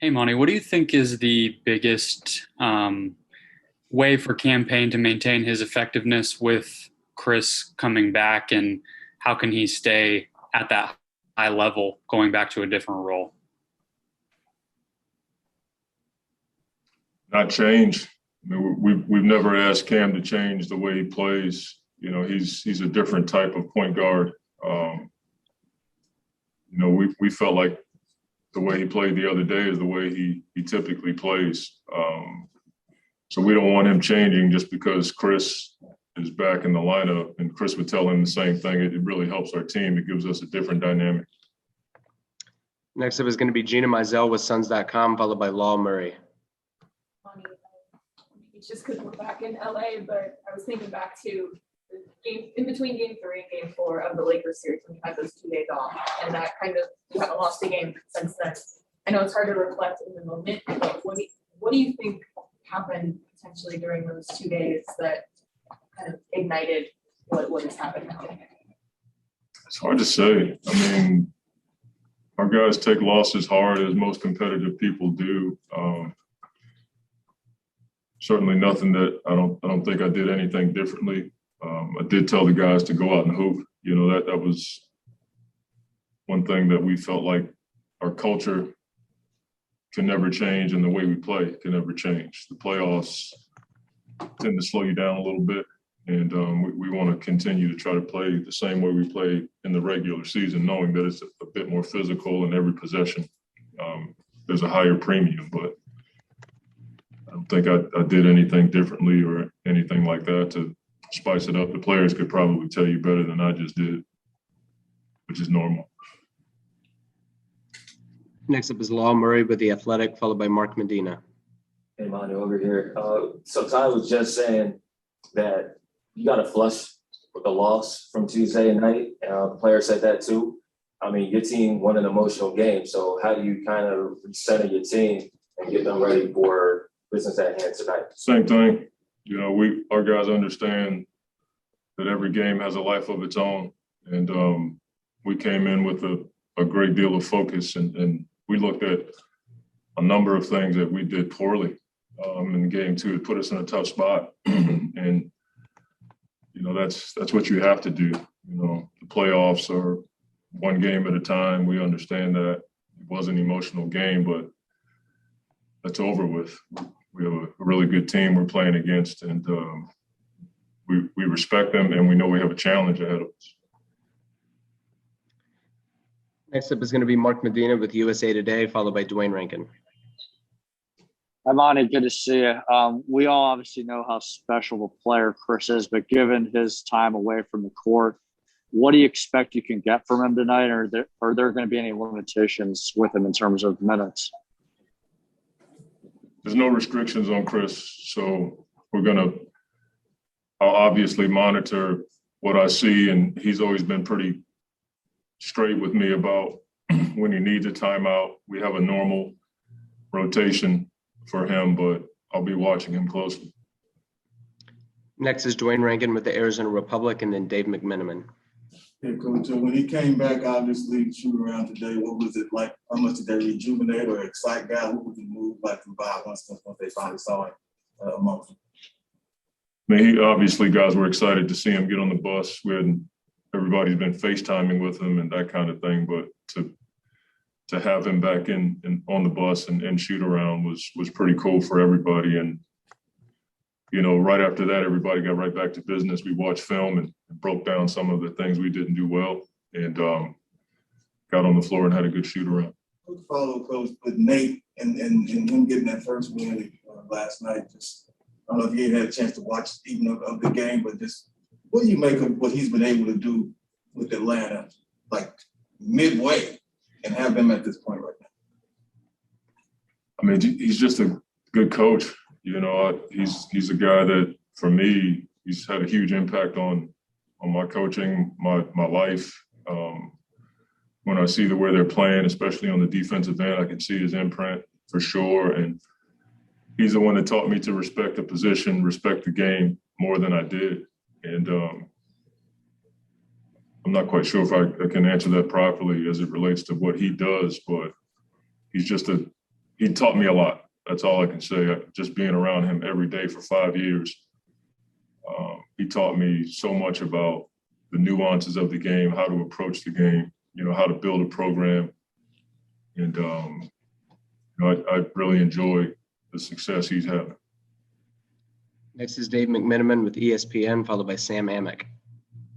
Hey, Monty, what do you think is the biggest way for campaign to maintain his effectiveness with Chris coming back, and how can he stay at that high level going back to a different role? Not change. I mean, we've never asked Cam to change the way he plays. He's a different type of point guard. Um, we felt like the way he played the other day is the way he typically plays. So we don't want him changing just because Chris is back in the lineup, and Chris would tell him the same thing. It really helps our team. It gives us a different dynamic. Next up is going to be Gina Mizell with Suns.com, followed by Law Murray. It's just because we're back in LA, but I was thinking back to the game in between game 3 and game 4 of the Lakers series when you had those 2 days off, and that kind of, you haven't lost a game since then. I know it's hard to reflect in the moment, but what do you think happened potentially during those 2 days that kind of ignited what has happened now? It's hard to say. I mean, our guys take losses hard, as most competitive people do. Certainly nothing that I don't think I did anything differently. I did tell the guys to go out and hoop. That was one thing that we felt like our culture can never change, and the way we play can never change. The playoffs tend to slow you down a little bit, and we want to continue to try to play the same way we play in the regular season, knowing that it's a bit more physical in every possession. There's a higher premium, but I don't think I did anything differently or anything like that to spice it up. The players could probably tell you better than I just did, which is normal. Next up is Law Murray with The Athletic, followed by Mark Medina. Hey, Manu, over here. So Ty was just saying that you got to flush with the loss from Tuesday night. The player said that too. I mean, your team won an emotional game. So how do you kind of recenter your team and get them ready for business at hand tonight? Same thing. Our guys understand that every game has a life of its own. And we came in with a great deal of focus, and we looked at a number of things that we did poorly in game 2. It put us in a tough spot. And, that's what you have to do. The playoffs are one game at a time. We understand that it was an emotional game, but that's over with. We have a really good team we're playing against, and we respect them, and we know we have a challenge ahead of us. Next up is going to be Mark Medina with USA Today, followed by Dwayne Rankin. Hi, Monty. Good to see you. We all obviously know how special of a player Chris is, but given his time away from the court, what do you expect you can get from him tonight? Or are there going to be any limitations with him in terms of minutes? There's no restrictions on Chris, so I'll obviously monitor what I see, and he's always been pretty straight with me about when he needs a timeout. We have a normal rotation for him, but I'll be watching him closely. Next is Dwayne Rankin with the Arizona Republic, and then Dave McMenamin. Hey, Coach, when he came back, obviously, shoot around today, what was it like? How much did they rejuvenate or excite guys? What would he move like from vibe once they finally saw it amongst them? I mean, obviously, guys were excited to see him get on the bus. Everybody's been FaceTiming with him and that kind of thing, but to have him back in on the bus and shoot around was pretty cool for everybody. And right after that, everybody got right back to business. We watched film and broke down some of the things we didn't do well, and got on the floor and had a good shoot around. Follow Coach with Nate and him getting that first win last night. Just, I don't know if you had a chance to watch even of the game, but just what do you make of what he's been able to do with Atlanta, like midway, and have them at this point right now? I mean, he's just a good coach. He's a guy that, for me, he's had a huge impact on my coaching, my life. When I see where they're playing, especially on the defensive end, I can see his imprint for sure. And he's the one that taught me to respect the position, respect the game more than I did. And I'm not quite sure if I can answer that properly as it relates to what he does, but he's just a he taught me a lot. That's all I can say. Just being around him every day for 5 years, he taught me so much about the nuances of the game, how to approach the game, how to build a program. And, I really enjoy the success he's having. Next is Dave McMiniman with ESPN, followed by Sam Amick.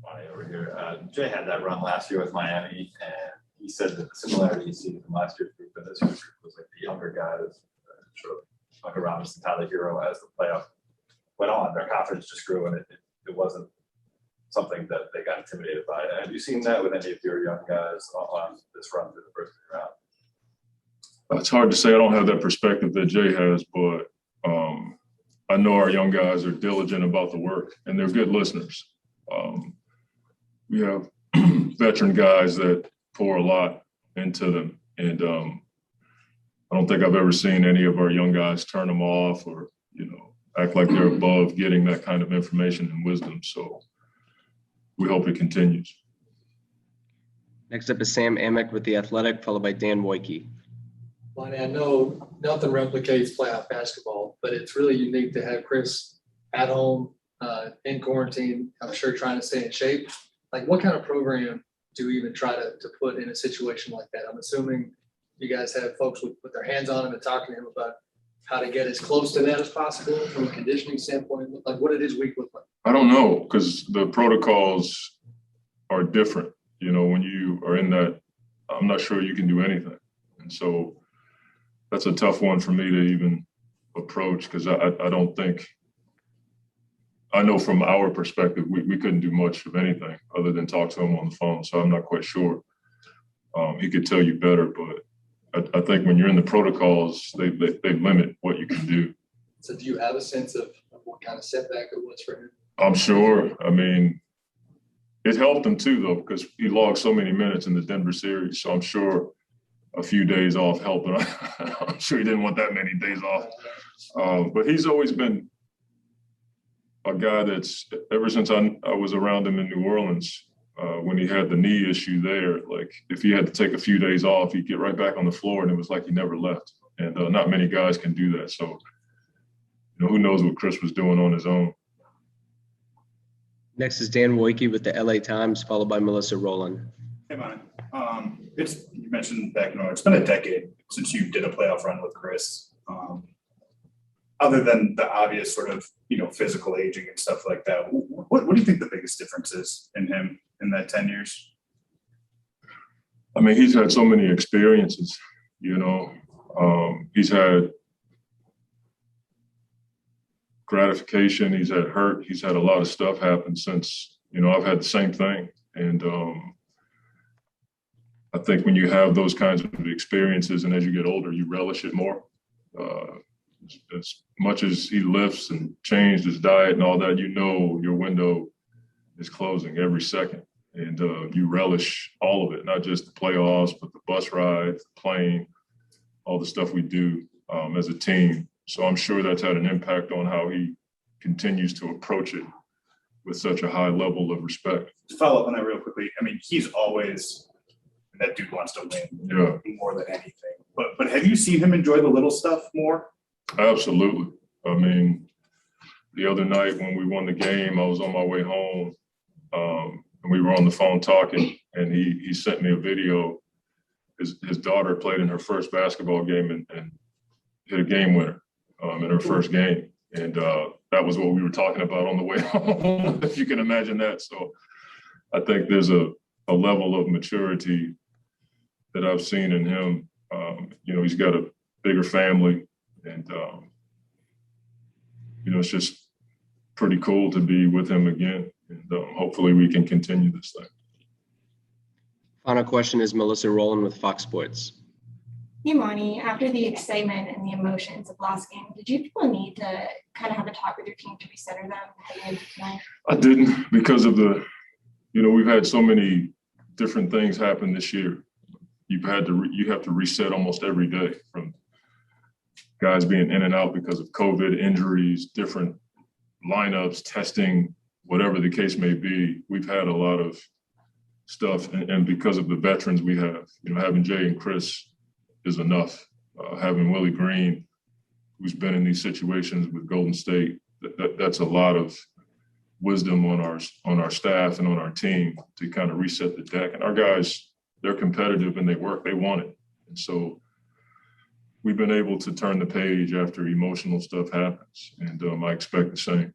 Monty over here. Jay had that run last year with Miami, and he said that the similarity you see from last year's group and this year's group was like the younger guys, sort of Michael Robinson, Tyler Hero, as the playoff went on, their confidence just grew, and it wasn't something that they got intimidated by. Have you seen that with any of your young guys on this run through the first round? It's hard to say. I don't have that perspective that Jay has, but I know our young guys are diligent about the work, and they're good listeners. We have veteran guys that pour a lot into them, and I don't think I've ever seen any of our young guys turn them off or, act like they're above getting that kind of information and wisdom. So we hope it continues. Next up is Sam Amick with The Athletic, followed by Dan Woike. Lonnie, I know nothing replicates playoff basketball, but it's really unique to have Chris at home in quarantine, I'm sure trying to stay in shape. Like, what kind of program do you even try to put in a situation like that? I'm assuming you guys have folks with their hands on him and talking to him about how to get as close to that as possible from a conditioning standpoint. Like, what did his week look like? I don't know, because the protocols are different. When you are in that, I'm not sure you can do anything. And so that's a tough one for me to even approach, because I don't think, I know from our perspective, we couldn't do much of anything other than talk to him on the phone. So I'm not quite sure. He could tell you better, but I think when you're in the protocols, they limit what you can do. So do you have a sense of what kind of setback it was for him? I'm sure. I mean, it helped him too, though, because he logged so many minutes in the Denver series. So I'm sure a few days off helped. I'm sure he didn't want that many days off. But he's always been a guy that's, ever since I was around him in New Orleans, when he had the knee issue there, like if he had to take a few days off, he'd get right back on the floor, and it was like he never left. And not many guys can do that. So, who knows what Chris was doing on his own. Next is Dan Woike with the LA Times, followed by Melissa Rowland. Hey, man. You mentioned back, it's been a decade since you did a playoff run with Chris. Other than the obvious sort of, physical aging and stuff like that, what do you think the biggest difference is in him in that 10 years? I mean, he's had so many experiences, he's had gratification, he's had hurt, he's had a lot of stuff happen since, I've had the same thing. And I think when you have those kinds of experiences and as you get older, you relish it more. As much as he lifts and changed his diet and all that, your window is closing every second. And you relish all of it, not just the playoffs, but the bus rides, the plane, all the stuff we do as a team. So I'm sure that's had an impact on how he continues to approach it with such a high level of respect. To follow up on that real quickly, I mean, he's always, that dude wants to win more than anything. But have you seen him enjoy the little stuff more? Absolutely. I mean, the other night when we won the game, I was on my way home and we were on the phone talking, and he sent me a video. His daughter played in her first basketball game and hit a game winner in her first game. And that was what we were talking about on the way home, if you can imagine that. So I think there's a level of maturity that I've seen in him. He's got a bigger family, and, it's just pretty cool to be with him again. And hopefully we can continue this thing. Final question is Melissa Rowland with Fox Sports. Hey, Monty, after the excitement and the emotions of last game, did you feel a need to kind of have a talk with your team to recenter them heading into tonight? I didn't, because of we've had so many different things happen this year. You have to reset almost every day, from guys being in and out because of COVID, injuries, different lineups, testing, whatever the case may be. We've had a lot of stuff, and because of the veterans we have, having Jay and Chris is enough. having Willie Green, who's been in these situations with Golden State, that's a lot of wisdom on our staff and on our team to kind of reset the deck. And our guys, they're competitive and they work, they want it. And so we've been able to turn the page after emotional stuff happens. And I expect the same.